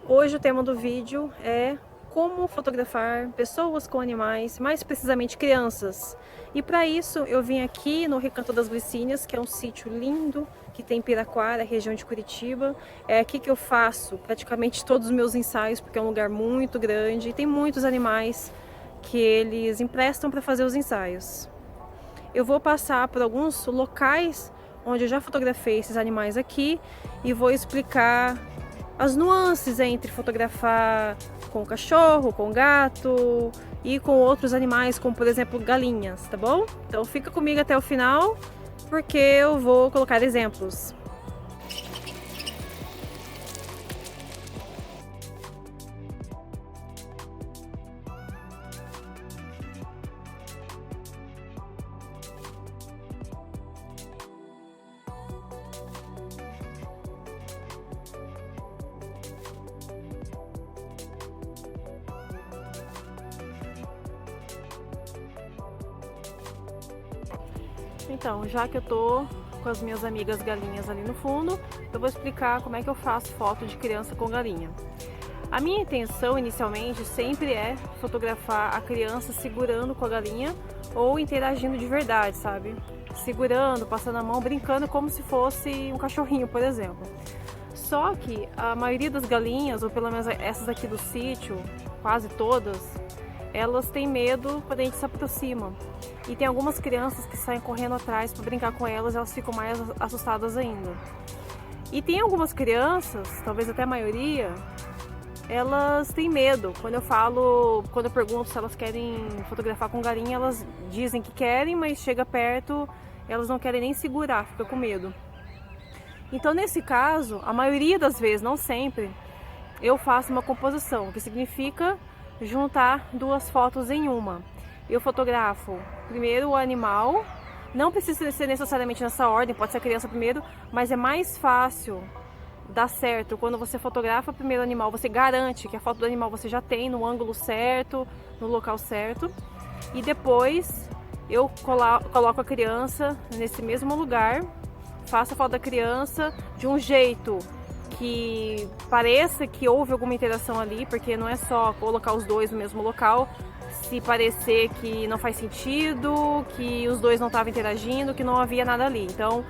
Hoje o tema do vídeo é como fotografar pessoas com animais, mais precisamente crianças. E para isso eu vim aqui no Recanto das Glicínias, que é um sítio lindo que tem em Piraquara, região de Curitiba. É aqui que eu faço praticamente todos os meus ensaios, porque é um lugar muito grande e tem muitos animais que eles emprestam para fazer os ensaios. Eu vou passar por alguns locais onde eu já fotografei esses animais aqui e vou explicar as nuances entre fotografar com cachorro, com gato e com outros animais, como por exemplo galinhas, tá bom? Então fica comigo até o final, porque eu vou colocar exemplos. Então, já que eu tô com as minhas amigas galinhas ali no fundo, eu vou explicar como é que eu faço foto de criança com galinha. A minha intenção inicialmente sempre é fotografar a criança segurando com a galinha ou interagindo de verdade, sabe? Segurando, passando a mão, brincando como se fosse um cachorrinho, por exemplo. Só que a maioria das galinhas, ou pelo menos essas aqui do sítio, quase todas, elas têm medo quando a gente se aproxima. E tem algumas crianças que saem correndo atrás para brincar com elas, elas ficam mais assustadas ainda. E tem algumas crianças, talvez até a maioria, elas têm medo. Quando eu pergunto se elas querem fotografar com galinha, elas dizem que querem, mas chega perto, elas não querem nem segurar, fica com medo. Então nesse caso, a maioria das vezes, não sempre, eu faço uma composição, o que significa juntar duas fotos em uma. Eu fotografo primeiro o animal, não precisa ser necessariamente nessa ordem, pode ser a criança primeiro, mas é mais fácil dar certo quando você fotografa primeiro o animal, você garante que a foto do animal você já tem no ângulo certo, no local certo, e depois eu coloco a criança nesse mesmo lugar, faço a foto da criança de um jeito que pareça que houve alguma interação ali, porque não é só colocar os dois no mesmo local, se parecer que não faz sentido, que os dois não estavam interagindo, que não havia nada ali. Então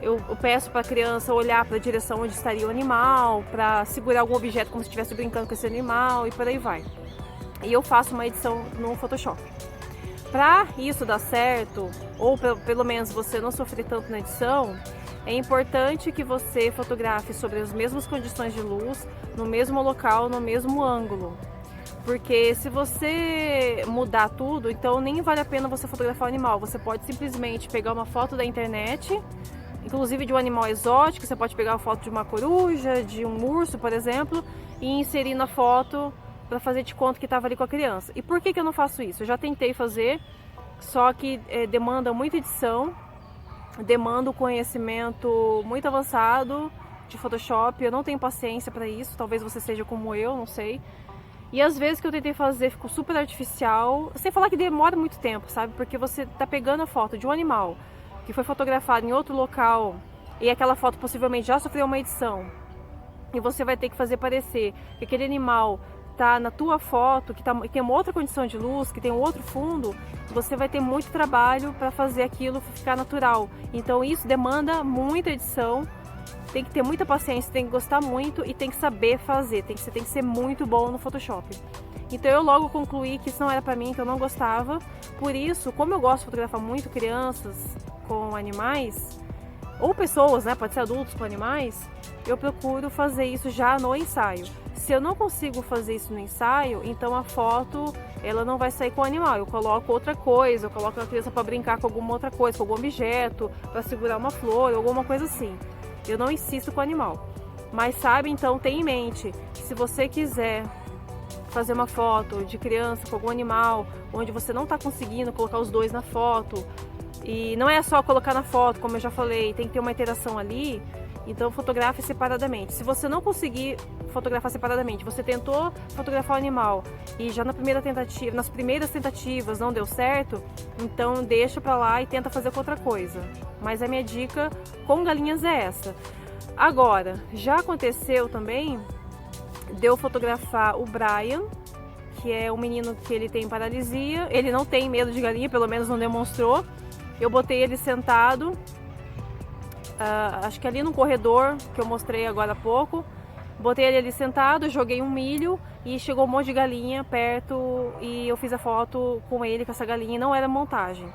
eu peço para a criança olhar para a direção onde estaria o animal, para segurar algum objeto como se estivesse brincando com esse animal e por aí vai. E eu faço uma edição no Photoshop. Para isso dar certo, ou pelo menos você não sofrer tanto na edição, é importante que você fotografe sobre as mesmas condições de luz, no mesmo local, no mesmo ângulo. Porque se você mudar tudo, então nem vale a pena você fotografar o animal. Você pode simplesmente pegar uma foto da internet, inclusive de um animal exótico, você pode pegar a foto de uma coruja, de um urso, por exemplo, e inserir na foto para fazer de conta que estava ali com a criança. E por que eu não faço isso? Eu já tentei fazer, só que demanda muita edição, demanda um conhecimento muito avançado de Photoshop. Eu não tenho paciência para isso, talvez você seja como eu, não sei. E às vezes que eu tentei fazer ficou super artificial, sem falar que demora muito tempo, sabe? Porque você tá pegando a foto de um animal que foi fotografado em outro local e aquela foto possivelmente já sofreu uma edição. E você vai ter que fazer parecer que aquele animal tá na tua foto, que tem uma outra condição de luz, que tem um outro fundo, você vai ter muito trabalho para fazer aquilo ficar natural. Então isso demanda muita edição. Tem que ter muita paciência, tem que gostar muito e tem que saber fazer, tem que ser muito bom no Photoshop. Então eu logo concluí que isso não era pra mim, que eu não gostava. Por isso, como eu gosto de fotografar muito crianças com animais, ou pessoas, né, pode ser adultos com animais, eu procuro fazer isso já no ensaio. Se eu não consigo fazer isso no ensaio, então a foto ela não vai sair com o animal. Eu coloco outra coisa, eu coloco a criança para brincar com alguma outra coisa, com algum objeto, para segurar uma flor, alguma coisa assim. Eu não insisto com o animal, mas sabe, então tem em mente que se você quiser fazer uma foto de criança com algum animal, onde você não está conseguindo colocar os dois na foto, e não é só colocar na foto, como eu já falei, tem que ter uma interação ali, então fotografe separadamente. Se você não conseguir fotografar separadamente, você tentou fotografar o animal e já na primeira tentativa, nas primeiras tentativas não deu certo, então deixa pra lá e tenta fazer com outra coisa. Mas a minha dica com galinhas é essa. Agora, já aconteceu também deu fotografar o Brian, que é um menino que ele tem paralisia. Ele não tem medo de galinha, pelo menos não demonstrou. Eu botei ele sentado, acho que ali no corredor que eu mostrei agora há pouco. Botei ele ali sentado, joguei um milho e chegou um monte de galinha perto e eu fiz a foto com ele, com essa galinha, e não era montagem.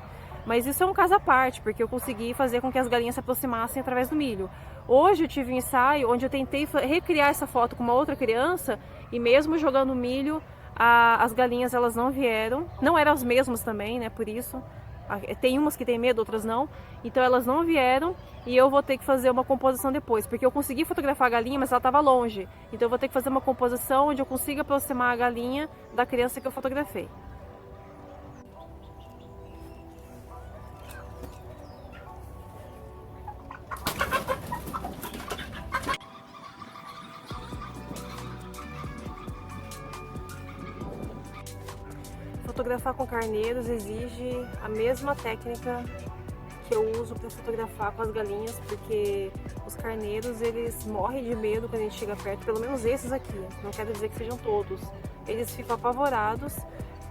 Mas isso é um caso à parte, porque eu consegui fazer com que as galinhas se aproximassem através do milho. Hoje eu tive um ensaio onde eu tentei recriar essa foto com uma outra criança e mesmo jogando milho, as galinhas elas não vieram. Não eram as mesmas também, né, por isso. Tem umas que tem medo, outras não. Então elas não vieram e eu vou ter que fazer uma composição depois. Porque eu consegui fotografar a galinha, mas ela estava longe. Então eu vou ter que fazer uma composição onde eu consiga aproximar a galinha da criança que eu fotografei. Fotografar com carneiros exige a mesma técnica que eu uso para fotografar com as galinhas, porque os carneiros eles morrem de medo quando a gente chega perto, pelo menos esses aqui, não quero dizer que sejam todos. Eles ficam apavorados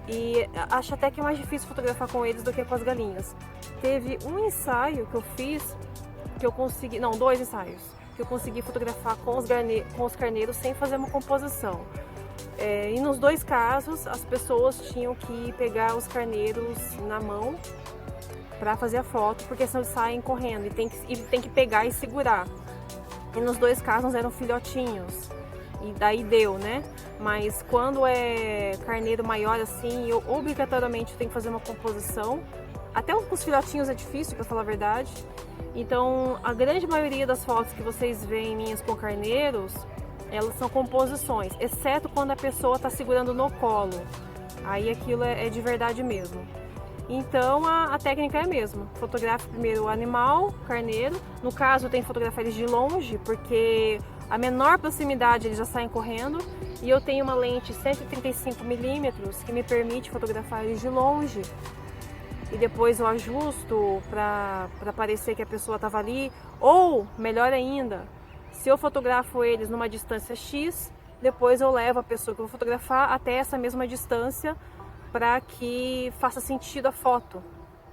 e acho até que é mais difícil fotografar com eles do que com as galinhas. Teve um ensaio que eu fiz, que eu consegui, não, 2 ensaios, que eu consegui fotografar com os carneiros sem fazer uma composição. E nos 2 casos as pessoas tinham que pegar os carneiros na mão para fazer a foto, porque senão eles saem correndo e tem que pegar e segurar. E nos 2 casos eram filhotinhos e daí deu, né? Mas quando é carneiro maior assim, eu obrigatoriamente tenho que fazer uma composição. Até com os filhotinhos é difícil, para falar a verdade. Então a grande maioria das fotos que vocês veem minhas com carneiros, elas são composições, exceto quando a pessoa está segurando no colo. Aí aquilo é de verdade mesmo. Então a técnica é a mesma. Fotografe primeiro o animal, carneiro. No caso, eu tenho que fotografar eles de longe, porque a menor proximidade eles já saem correndo. E eu tenho uma lente 135mm que me permite fotografar eles de longe. E depois eu ajusto para parecer que a pessoa estava ali. Ou, melhor ainda, se eu fotografo eles numa distância X, depois eu levo a pessoa que eu vou fotografar até essa mesma distância para que faça sentido a foto.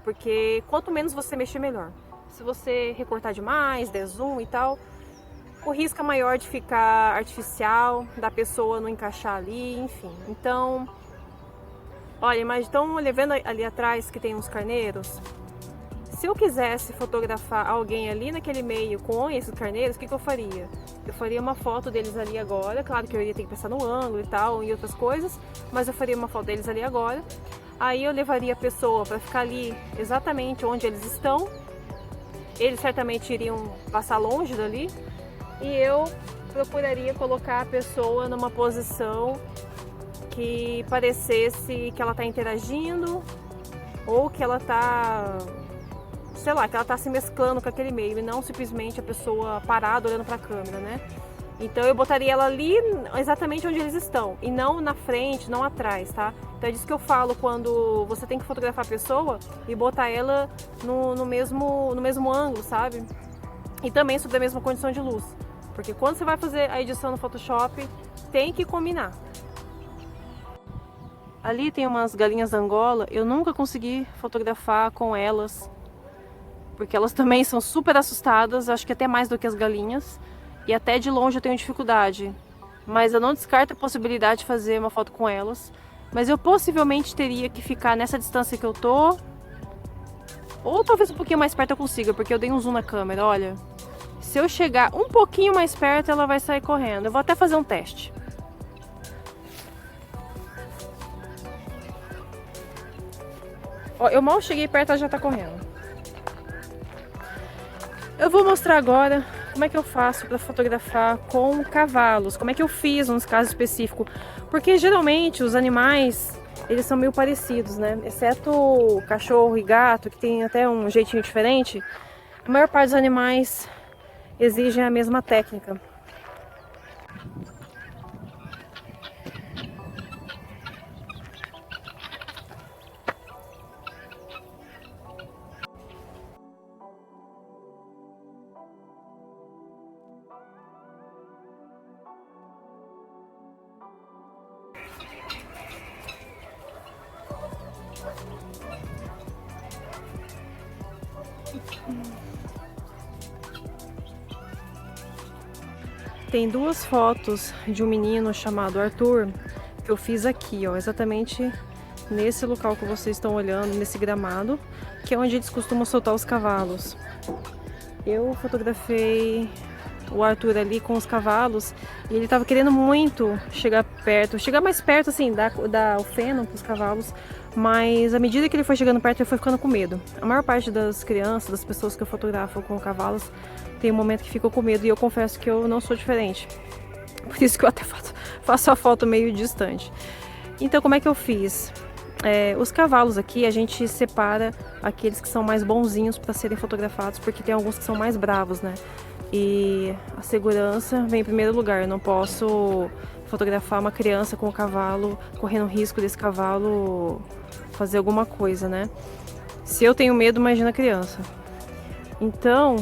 Porque quanto menos você mexer, melhor. Se você recortar demais, der zoom e tal, o risco é maior de ficar artificial, da pessoa não encaixar ali, enfim. Então, olha, mas então, vendo ali atrás que tem uns carneiros, se eu quisesse fotografar alguém ali naquele meio com esses carneiros, o que eu faria? Eu faria uma foto deles ali agora, claro que eu ia ter que pensar no ângulo e tal, e outras coisas, mas eu faria uma foto deles ali agora. Aí eu levaria a pessoa para ficar ali exatamente onde eles estão. Eles certamente iriam passar longe dali. E eu procuraria colocar a pessoa numa posição que parecesse que ela está interagindo ou que ela está, sei lá, que ela está se mesclando com aquele meio e não simplesmente a pessoa parada olhando para a câmera, né? Então eu botaria ela ali exatamente onde eles estão e não na frente, não atrás, tá? Então é disso que eu falo quando você tem que fotografar a pessoa e botar ela no mesmo ângulo, sabe? E também sob a mesma condição de luz. Porque quando você vai fazer a edição no Photoshop, tem que combinar. Ali tem umas galinhas da Angola, eu nunca consegui fotografar com elas, porque elas também são super assustadas, acho que até mais do que as galinhas, e até de longe eu tenho dificuldade. Mas eu não descarto a possibilidade de fazer uma foto com elas, mas eu possivelmente teria que ficar nessa distância que eu tô, ou talvez um pouquinho mais perto eu consiga, porque eu dei um zoom na câmera, olha. Se eu chegar um pouquinho mais perto, ela vai sair correndo. Eu vou até fazer um teste. Ó, eu mal cheguei perto, ela já tá correndo. Eu vou mostrar agora como é que eu faço para fotografar com cavalos. Como é que eu fiz nos casos específicos. Porque geralmente os animais, eles são meio parecidos, né? Exceto cachorro e gato, que tem até um jeitinho diferente. A maior parte dos animais exigem a mesma técnica. Tem duas fotos de um menino chamado Arthur que eu fiz aqui, ó, exatamente nesse local que vocês estão olhando, nesse gramado, que é onde eles costumam soltar os cavalos. Eu fotografei o Arthur ali com os cavalos e ele tava querendo muito chegar perto, chegar mais perto assim, dar o feno para os cavalos, mas à medida que ele foi chegando perto ele foi ficando com medo. A maior parte das crianças, das pessoas que eu fotografo com cavalos, tem um momento que ficou com medo e eu confesso que eu não sou diferente. Por isso que eu até faço a foto meio distante. Então como é que eu fiz? Os cavalos aqui a gente separa aqueles que são mais bonzinhos para serem fotografados, porque tem alguns que são mais bravos, né? E a segurança vem em primeiro lugar. Eu não posso fotografar uma criança com o cavalo, correndo risco desse cavalo fazer alguma coisa, né? Se eu tenho medo, imagina a criança. Então,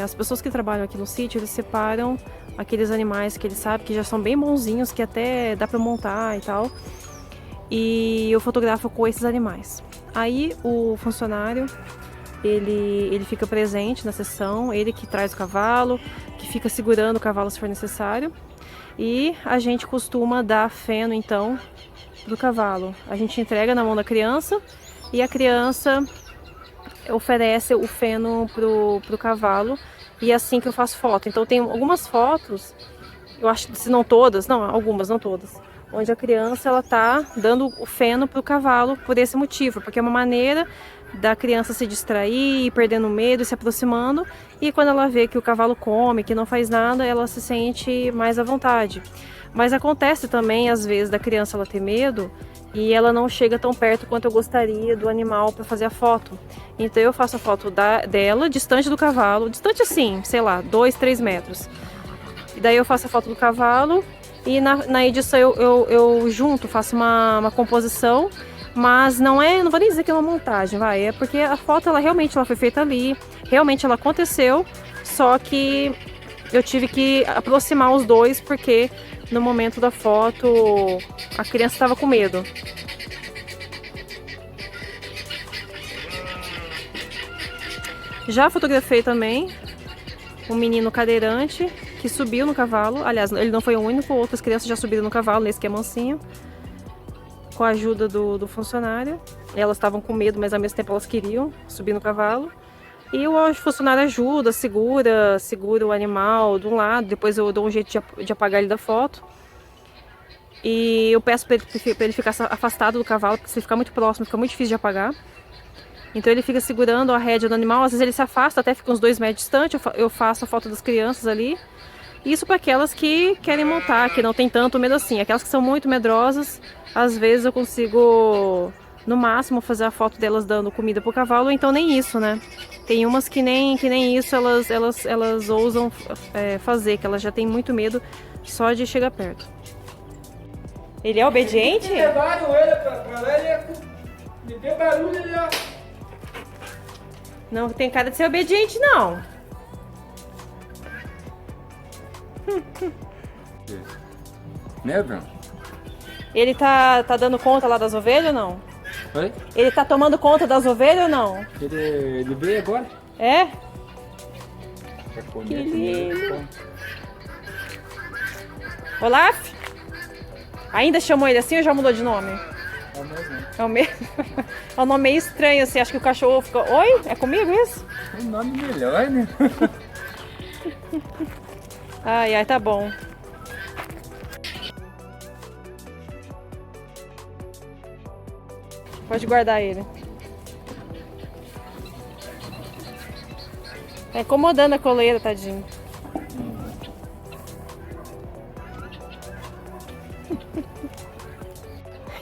as pessoas que trabalham aqui no sítio, eles separam aqueles animais que eles sabem que já são bem bonzinhos, que até dá para montar e tal. E eu fotografo com esses animais. Aí o funcionário, ele fica presente na sessão, ele que traz o cavalo, que fica segurando o cavalo se for necessário. E a gente costuma dar feno então do cavalo. A gente entrega na mão da criança e a criança oferece o feno pro cavalo, e é assim que eu faço foto. Então tem algumas fotos, eu acho, se não todas, não, algumas, não todas, onde a criança ela tá dando o feno pro cavalo por esse motivo, porque é uma maneira da criança se distrair, perdendo medo, se aproximando, e quando ela vê que o cavalo come, que não faz nada, ela se sente mais à vontade. Mas acontece também às vezes da criança ela ter medo e ela não chega tão perto quanto eu gostaria do animal para fazer a foto. Então eu faço a foto dela distante do cavalo, distante assim, sei lá, 2, 3 metros. E daí eu faço a foto do cavalo e na edição eu junto, faço uma composição, mas não vou nem dizer que é uma montagem, é porque a foto ela realmente foi feita ali, realmente ela aconteceu, só que eu tive que aproximar os dois porque no momento da foto a criança estava com medo. Já fotografei também um menino cadeirante que subiu no cavalo. Aliás, ele não foi o único, outras crianças já subiram no cavalo, nesse que é mansinho, com a ajuda do funcionário. Elas estavam com medo, mas ao mesmo tempo elas queriam subir no cavalo. E o funcionário ajuda, segura o animal de um lado, depois eu dou um jeito de apagar ele da foto. E eu peço para ele ficar afastado do cavalo, porque se ele ficar muito próximo fica muito difícil de apagar. Então ele fica segurando a rédea do animal, às vezes ele se afasta, até fica uns 2 metros distante, eu faço a foto das crianças ali. Isso para aquelas que querem montar, que não tem tanto medo assim. Aquelas que são muito medrosas, às vezes eu consigo, no máximo, fazer a foto delas dando comida pro cavalo, ou então nem isso, né? Tem umas que nem isso elas ousam fazer, que elas já têm muito medo só de chegar perto. Ele é obediente? Levaram ele pra lá, ele deu barulho, ele ó. Não tem cara de ser obediente, não. Né, Bruno? Ele tá dando conta lá das ovelhas ou não? Oi? Ele tá tomando conta das ovelhas ou não? Ele veio agora? É? Pra comer, Que comer, lindo. Olaf? Ainda chamou ele assim ou já mudou de nome? É o mesmo. É o mesmo? É um nome meio estranho assim, acho que o cachorro fica... Oi? É comigo isso? Um nome melhor, né? Ai, tá bom. Pode guardar ele. Tá incomodando a coleira, tadinho.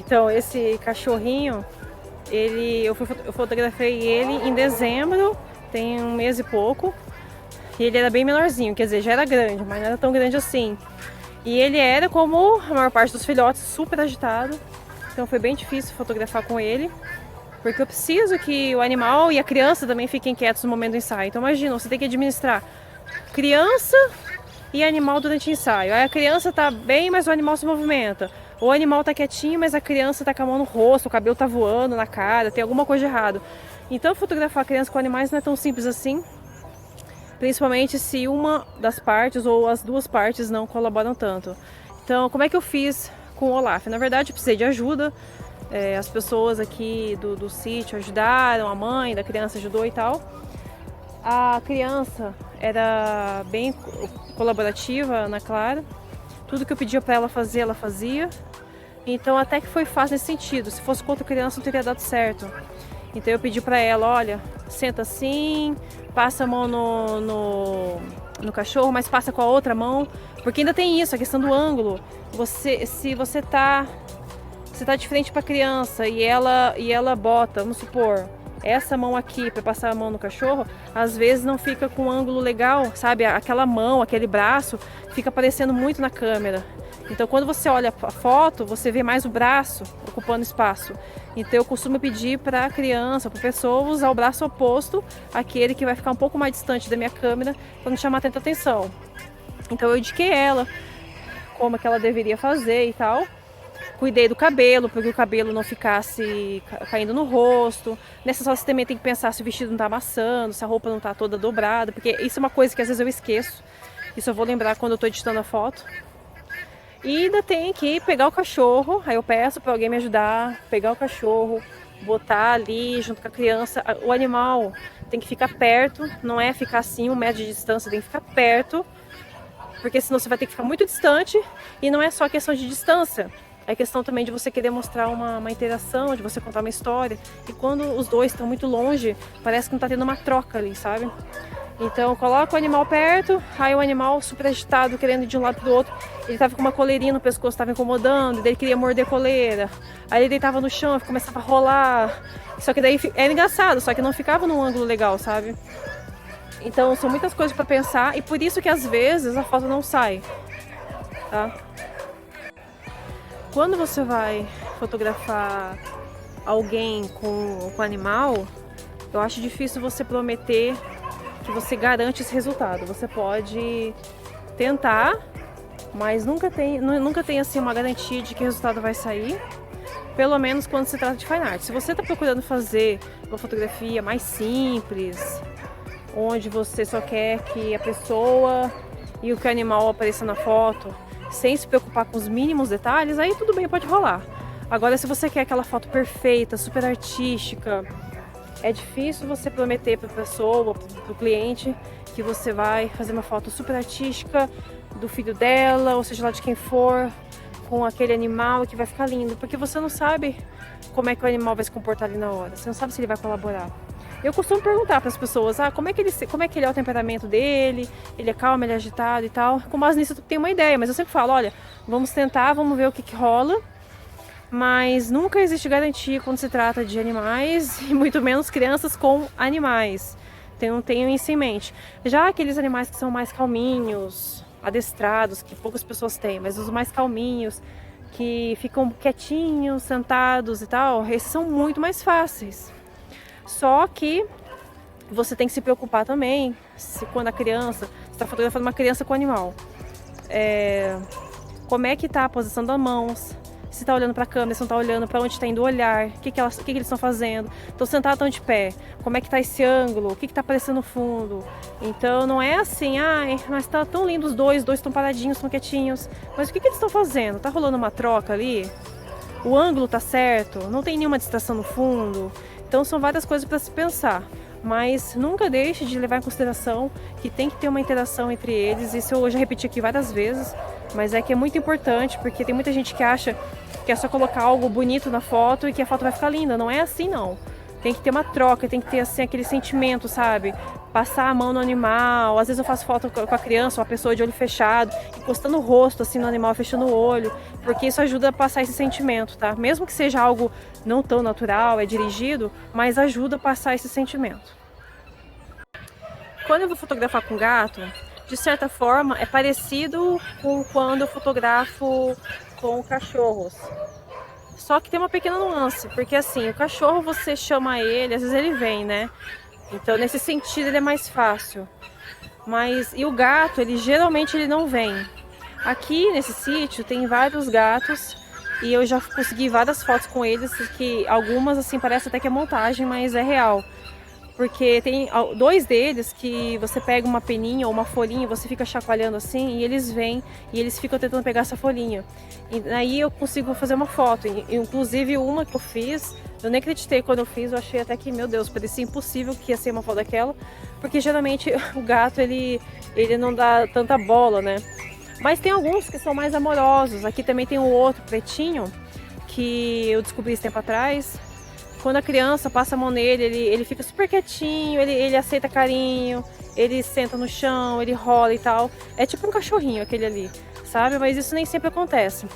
Então, esse cachorrinho, eu fotografei ele em dezembro, tem 1 mês e pouco. E ele era bem menorzinho, quer dizer, já era grande, mas não era tão grande assim. E ele era, como a maior parte dos filhotes, super agitado. Então foi bem difícil fotografar com ele, porque eu preciso que o animal e a criança também fiquem quietos no momento do ensaio. Então imagina, você tem que administrar criança e animal durante o ensaio. Aí a criança tá bem, mas o animal se movimenta. O animal tá quietinho, mas a criança tá com a mão no rosto, o cabelo tá voando na cara, tem alguma coisa de errado. Então fotografar criança com animais não é tão simples assim, principalmente se uma das partes ou as duas partes não colaboram tanto. Então, como é que eu fiz com o Olaf? Na verdade, eu precisei de ajuda. As pessoas aqui do sítio ajudaram, a mãe da criança ajudou e tal. A criança era bem colaborativa, Ana Clara. Tudo que eu pedia para ela fazer, ela fazia. Então, até que foi fácil nesse sentido. Se fosse com outra criança, não teria dado certo. Então, eu pedi para ela, olha, senta assim, passa a mão no cachorro, mas passa com a outra mão. Porque ainda tem isso, a questão do ângulo. Se você tá de frente para a criança e ela bota, vamos supor, essa mão aqui para passar a mão no cachorro, às vezes não fica com um ângulo legal, sabe? Aquela mão, aquele braço fica aparecendo muito na câmera. Então, quando você olha a foto, você vê mais o braço ocupando espaço. Então, eu costumo pedir para a criança, para a pessoa, usar o braço oposto, aquele que vai ficar um pouco mais distante da minha câmera, para não chamar tanta atenção. Então, eu indiquei ela como que ela deveria fazer e tal. Cuidei do cabelo, para que o cabelo não ficasse caindo no rosto. Nessas horas você também tem que pensar se o vestido não está amassando, se a roupa não está toda dobrada, porque isso é uma coisa que às vezes eu esqueço. Isso eu vou lembrar quando eu estou editando a foto. E ainda tem que pegar o cachorro, aí eu peço para alguém me ajudar, pegar o cachorro, botar ali junto com a criança. O animal tem que ficar perto, não é ficar assim 1 metro de distância, tem que ficar perto, porque senão você vai ter que ficar muito distante. E não é só questão de distância, é questão também de você querer mostrar uma interação, de você contar uma história. E quando os dois estão muito longe, parece que não está tendo uma troca ali, sabe? Então coloca o animal perto, aí o animal super agitado, querendo ir de um lado para o outro. Ele tava com uma coleirinha no pescoço, tava incomodando, daí ele queria morder a coleira. Aí ele deitava no chão, começava a rolar. Só que daí era engraçado, só que não ficava num ângulo legal, sabe? Então são muitas coisas para pensar e por isso que às vezes a foto não sai, tá? Quando você vai fotografar alguém com animal, eu acho difícil você prometer que você garante esse resultado. Você pode tentar, mas nunca tem assim uma garantia de que o resultado vai sair, pelo menos quando se trata de fine art. Se você está procurando fazer uma fotografia mais simples, onde você só quer que a pessoa e o que o animal apareça na foto, sem se preocupar com os mínimos detalhes, aí tudo bem, pode rolar. Agora, se você quer aquela foto perfeita, super artística, é difícil você prometer para a pessoa, para o cliente, que você vai fazer uma foto super artística do filho dela, ou seja lá de quem for, com aquele animal que vai ficar lindo, porque você não sabe como é que o animal vai se comportar ali na hora, você não sabe se ele vai colaborar. Eu costumo perguntar para as pessoas, como é que ele é o temperamento dele, ele é calmo, ele é agitado e tal. Com base nisso eu tenho uma ideia, mas eu sempre falo, olha, vamos tentar, vamos ver o que rola. Mas nunca existe garantia quando se trata de animais, e muito menos crianças com animais. Então tenho isso em mente. Já aqueles animais que são mais calminhos, adestrados, que poucas pessoas têm, mas os mais calminhos, que ficam quietinhos, sentados e tal, esses são muito mais fáceis. Só que você tem que se preocupar também, quando a criança, você está fotografando uma criança com animal, como é que está a posição das mãos, se está olhando para a câmera, se não está olhando, para onde está indo o olhar, o que eles estão fazendo, estão sentados, estão de pé, como é que está esse ângulo, o que está aparecendo no fundo. Então não é assim, mas está tão lindo os dois estão paradinhos, estão quietinhos, mas o que eles estão fazendo? Está rolando uma troca ali? O ângulo está certo? Não tem nenhuma distração no fundo? Então são várias coisas para se pensar, mas nunca deixe de levar em consideração que tem que ter uma interação entre eles. Isso eu já repeti aqui várias vezes, mas é que é muito importante, porque tem muita gente que acha que é só colocar algo bonito na foto e que a foto vai ficar linda. Não é assim, não. Tem que ter uma troca, tem que ter assim aquele sentimento, sabe? Passar a mão no animal. Às vezes eu faço foto com a criança, uma pessoa de olho fechado, encostando o rosto assim no animal, fechando o olho, porque isso ajuda a passar esse sentimento, tá? Mesmo que seja algo não tão natural, é dirigido, mas ajuda a passar esse sentimento. Quando eu vou fotografar com gato, de certa forma é parecido com quando eu fotografo com cachorros. Só que tem uma pequena nuance, porque assim, o cachorro você chama ele, às vezes ele vem, né? Então nesse sentido ele é mais fácil. E o gato, geralmente ele não vem. Aqui nesse sítio tem vários gatos e eu já consegui várias fotos com eles, que algumas assim parece até que é montagem, mas é real. Porque tem 2 deles que você pega uma peninha ou uma folhinha, você fica chacoalhando assim, e eles vêm e eles ficam tentando pegar essa folhinha. E aí eu consigo fazer uma foto. Inclusive uma que eu fiz, eu nem acreditei quando eu fiz, eu achei até que, meu Deus, parecia impossível que ia ser uma foto daquela, porque geralmente o gato ele não dá tanta bola, né? Mas tem alguns que são mais amorosos. Aqui também tem um outro pretinho que eu descobri esse tempo atrás. Quando a criança passa a mão nele, ele fica super quietinho, ele aceita carinho, ele senta no chão, ele rola e tal. É tipo um cachorrinho aquele ali, sabe? Mas isso nem sempre acontece.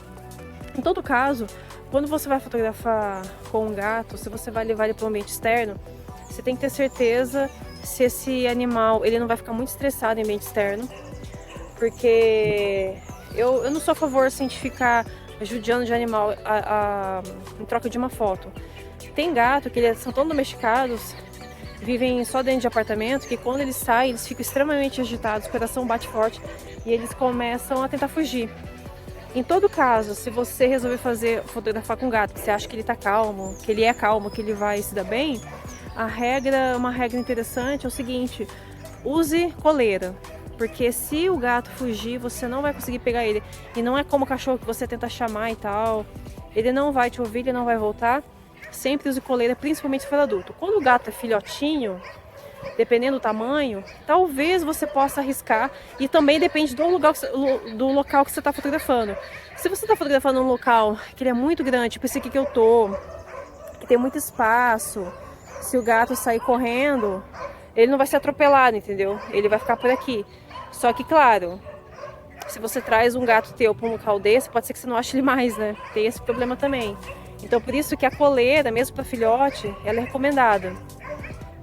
Em todo caso, quando você vai fotografar com um gato, se você vai levar ele para um ambiente externo, você tem que ter certeza se esse animal ele não vai ficar muito estressado em ambiente externo. Porque eu não sou a favor assim, de ficar judiando de animal em troca de uma foto. Tem gato que eles são tão domesticados, vivem só dentro de apartamento, que quando eles saem, eles ficam extremamente agitados, o coração bate forte e eles começam a tentar fugir. Em todo caso, se você resolver fotografar com gato, que você acha que ele tá calmo, que ele vai se dar bem, uma regra interessante é o seguinte: use coleira. Porque se o gato fugir, você não vai conseguir pegar ele. E não é como o cachorro que você tenta chamar e tal. Ele não vai te ouvir, ele não vai voltar. Sempre use coleira, principalmente se for adulto. Quando o gato é filhotinho, dependendo do tamanho, talvez você possa arriscar. E também depende do local que você está fotografando. Se você está fotografando um local que ele é muito grande, tipo esse aqui que eu tô, que tem muito espaço, se o gato sair correndo, ele não vai ser atropelado, entendeu? Ele vai ficar por aqui. Só que, claro, se você traz um gato teu para um local desse, pode ser que você não ache ele mais, né? Tem esse problema também. Então, por isso que a coleira, mesmo para filhote, ela é recomendada.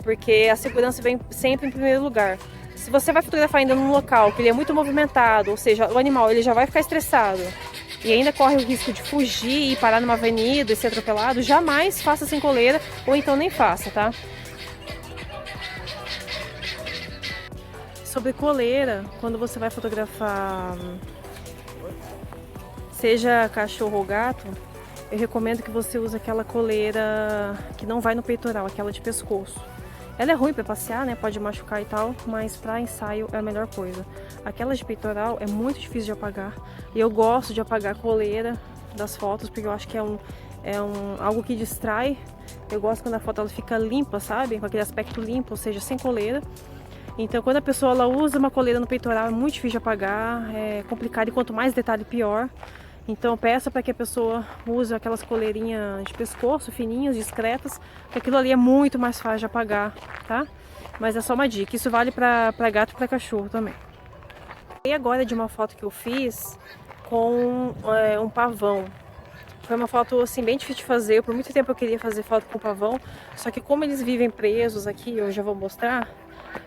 Porque a segurança vem sempre em primeiro lugar. Se você vai fotografar ainda num local que ele é muito movimentado, ou seja, o animal ele já vai ficar estressado e ainda corre o risco de fugir e parar numa avenida e ser atropelado, jamais faça sem coleira ou então nem faça, tá? Sobre coleira, quando você vai fotografar, seja cachorro ou gato, eu recomendo que você use aquela coleira que não vai no peitoral, aquela de pescoço. Ela é ruim para passear, né? Pode machucar e tal, mas para ensaio é a melhor coisa. Aquela de peitoral é muito difícil de apagar. E eu gosto de apagar a coleira das fotos, porque eu acho que é algo que distrai. Eu gosto quando a foto ela fica limpa, sabe? Com aquele aspecto limpo, ou seja, sem coleira. Então, quando a pessoa ela usa uma coleira no peitoral, é muito difícil de apagar, é complicado, e quanto mais detalhe, pior. Então, peça para que a pessoa use aquelas coleirinhas de pescoço, fininhas, discretas, porque aquilo ali é muito mais fácil de apagar, tá? Mas é só uma dica, isso vale para gato e para cachorro também. E agora de uma foto que eu fiz com um pavão. Foi uma foto assim bem difícil de fazer, por muito tempo eu queria fazer foto com pavão, só que como eles vivem presos aqui, eu já vou mostrar,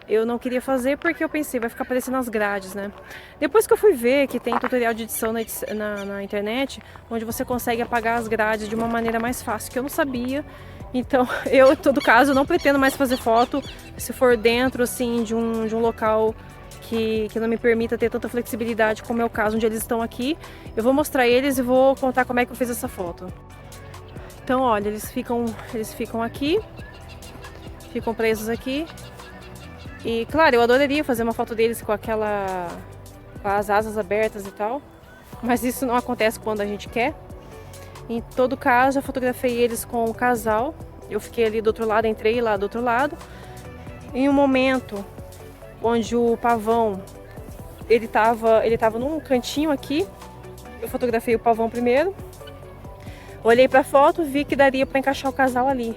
eu não queria fazer porque eu pensei, vai ficar parecendo as grades, né? Depois que eu fui ver que tem tutorial de edição na internet, onde você consegue apagar as grades de uma maneira mais fácil, que eu não sabia. Então, eu, em todo caso, não pretendo mais fazer foto se for dentro, assim, de um local que não me permita ter tanta flexibilidade como é o caso onde eles estão aqui. Eu vou mostrar eles e vou contar como é que eu fiz essa foto. Então, olha, eles ficam aqui, ficam presos aqui. E claro, eu adoraria fazer uma foto deles com as asas abertas e tal, mas isso não acontece quando a gente quer. Em todo caso, eu fotografei eles com o casal. Eu fiquei ali do outro lado, entrei lá do outro lado. Em um momento onde o pavão ele tava num cantinho aqui, eu fotografei o pavão primeiro. Olhei para a foto, vi que daria para encaixar o casal ali.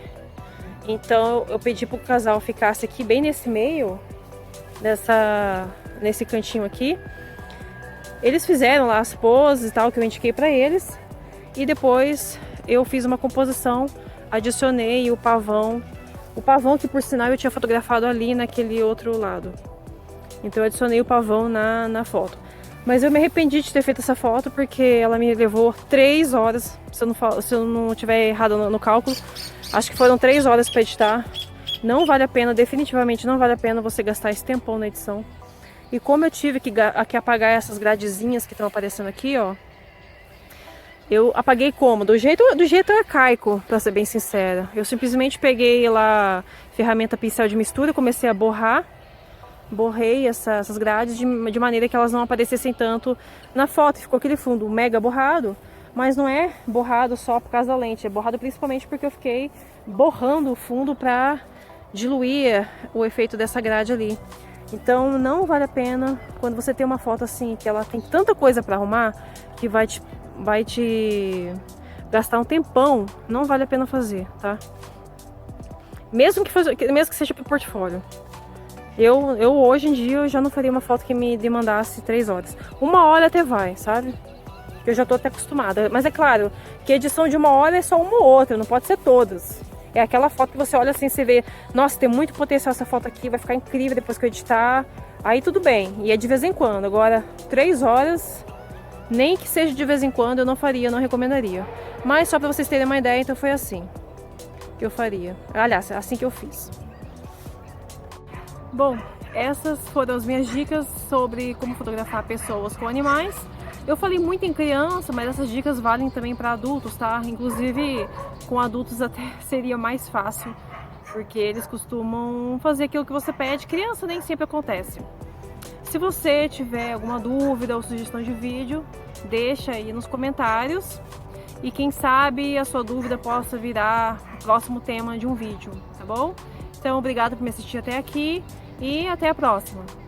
Então eu pedi para o casal ficasse aqui bem nesse meio, nesse cantinho aqui. Eles fizeram lá as poses e tal que eu indiquei para eles. E depois eu fiz uma composição, adicionei o pavão que por sinal eu tinha fotografado ali naquele outro lado. Então eu adicionei o pavão na foto. Mas eu me arrependi de ter feito essa foto porque ela me levou 3 horas, se eu não tiver errado no cálculo. Acho que foram 3 horas para editar. Não vale a pena, definitivamente não vale a pena você gastar esse tempão na edição. E como eu tive que apagar essas gradezinhas que estão aparecendo aqui, ó, Eu apaguei como? Do jeito arcaico, pra ser bem sincera. Eu simplesmente peguei lá ferramenta pincel de mistura, comecei a borrar. Borrei essas grades de maneira que elas não aparecessem tanto na foto. Ficou aquele fundo mega borrado, mas não é borrado só por causa da lente. É borrado principalmente porque eu fiquei borrando o fundo pra diluir o efeito dessa grade ali. Então não vale a pena quando você tem uma foto assim, que ela tem tanta coisa pra arrumar, que vai te gastar um tempão, não vale a pena fazer, tá? Mesmo que seja pro portfólio. Eu hoje em dia eu já não faria uma foto que me demandasse 3 horas. 1 hora até vai, sabe? Eu já tô até acostumada. Mas é claro que a edição de 1 hora é só uma ou outra, não pode ser todas. É aquela foto que você olha assim, você vê, nossa, tem muito potencial essa foto aqui, vai ficar incrível depois que eu editar. Aí tudo bem, e é de vez em quando. Agora, 3 horas, nem que seja de vez em quando, eu não faria, não recomendaria. Mas só pra vocês terem uma ideia, então foi assim que eu faria. Aliás, assim que eu fiz. Bom, essas foram as minhas dicas sobre como fotografar pessoas com animais. Eu falei muito em criança, mas essas dicas valem também para adultos, tá? Inclusive, com adultos até seria mais fácil, porque eles costumam fazer aquilo que você pede. Criança nem sempre acontece. Se você tiver alguma dúvida ou sugestão de vídeo, deixa aí nos comentários. E quem sabe a sua dúvida possa virar o próximo tema de um vídeo, tá bom? Então, obrigada por me assistir até aqui e até a próxima!